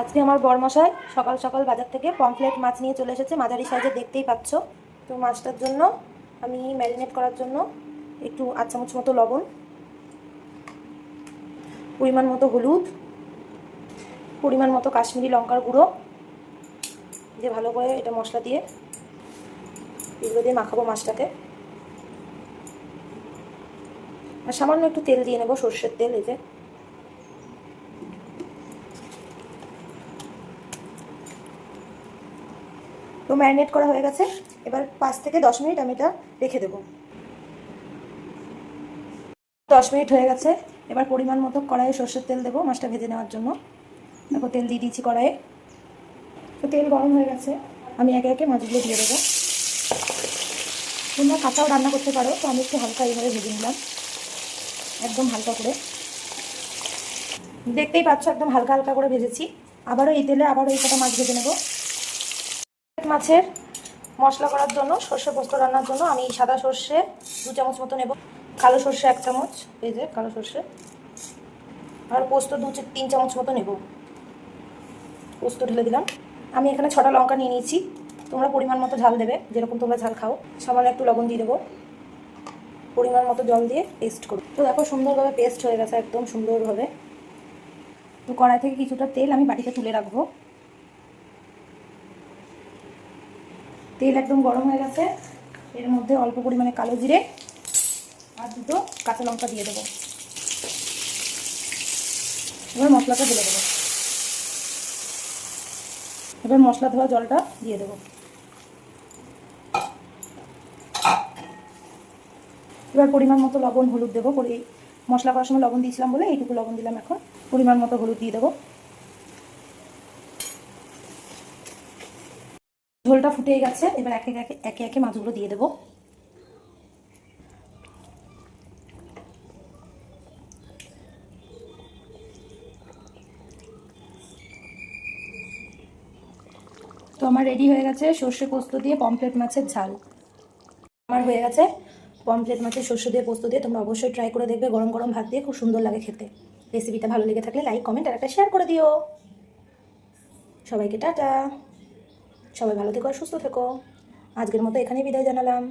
আজকে আমার বরমশাই সকাল সকাল বাজার থেকে পমফ্রেট মাছ নিয়ে চলে এসেছে, মাঝারি সাইজে, দেখতেই পাচ্ছ। তো মাছটার জন্য আমি ম্যারিনেট করার জন্য একটু 8 চামচ মতো লবণ, পরিমাণ মতো হলুদ, পরিমাণ মতো কাশ্মীরি লঙ্কার গুঁড়ো দিয়ে ভালো করে এটা মশলা দিয়ে এগুলো দিয়ে মাখাবো মাছটাকে। আর সামান্য একটু তেল দিয়ে নেবো, সর্ষের তেল। এই যে তো ম্যারিনেট করা হয়ে গেছে। এবার 5 থেকে 10 মিনিট আমি এটা রেখে দেবো। 10 মিনিট হয়ে গেছে। এবার পরিমাণ মতো কড়াইয়ে সর্ষের তেল দেবো মাছটা ভেজে নেওয়ার জন্য। দেখো তেল দিয়ে দিয়েছি কড়াইয়ে। তো তেল গরম হয়ে গেছে, আমি একে একে মাছগুলো দিয়ে দেবো। তোমরা কাঁচাও রান্না করতে পারো, তো আমি একটু হালকা এইভাবে ভেজে নিলাম, একদম হালকা করে। দেখতেই পাচ্ছ একদম হালকা হালকা করে ভেজেছি। আবারও এই তেলে আবারও এই কটা মাছ ভেজে নেব। মাছের মশলা করার জন্য, সর্ষে পোস্ত রান্নার জন্য আমি সাদা সর্ষে 2 চামচ মতো নেব, কালো সর্ষে 1 চামচ, এই যে কালো সর্ষে, আর পোস্ত 2-3 চামচ মতো নেব। পোস্ত ঢেলে দিলাম। আমি এখানে 6টা লঙ্কা নিয়ে নিয়েছি। তোমরা পরিমাণ মতো ঝাল দেবে, যেরকম তোমরা ঝাল খাও। সামান্য একটু লবণ দিয়ে দেবো, পরিমাণ মতো জল দিয়ে পেস্ট করব। তো দেখো সুন্দরভাবে পেস্ট হয়ে গেছে, একদম সুন্দরভাবে। তো কড়াই থেকে কিছুটা তেল আমি বাটিতে তুলে রাখবো। তেল একদম গরম হয়ে গেছে। এর মধ্যে অল্প পরিমাণে কালো জিরে আর 2টো কাঁচা লঙ্কা দিয়ে দেবো। এবার মশলাটা ঢেলে দেবো। এবার মশলা ধোয়া জলটা দিয়ে দেবো। এবার পরিমাণ মতো লবণ হলুদ দেবো। মশলা করার সময় লবণ দিয়েছিলাম বলে এইটুকু লবণ দিলাম। এখন পরিমাণ মতো হলুদ দিয়ে দেবো। ঝোলটা ফুটে গেছে। এবার একে একে মাছগুলো দিয়ে দেবো। তো আমার রেডি হয়ে গেছে সর্ষে পোস্ত দিয়ে পমফ্রেট মাছের ঝাল। আমার হয়ে গেছে পমফ্রেট মাছের সর্ষে দিয়ে পোস্ত দিয়ে। তোমরা অবশ্যই ট্রাই করে দেখবে, গরম গরম ভাত দিয়ে খুব সুন্দর লাগে খেতে। রেসিপিটা ভালো লেগে থাকলে লাইক, কমেন্ট আর একটা শেয়ার করে দিও। সবাইকে টাটা। সবাই ভালো থেকো আর সুস্থ থেকো। আজকের মতো এখানেই বিদায় জানালাম।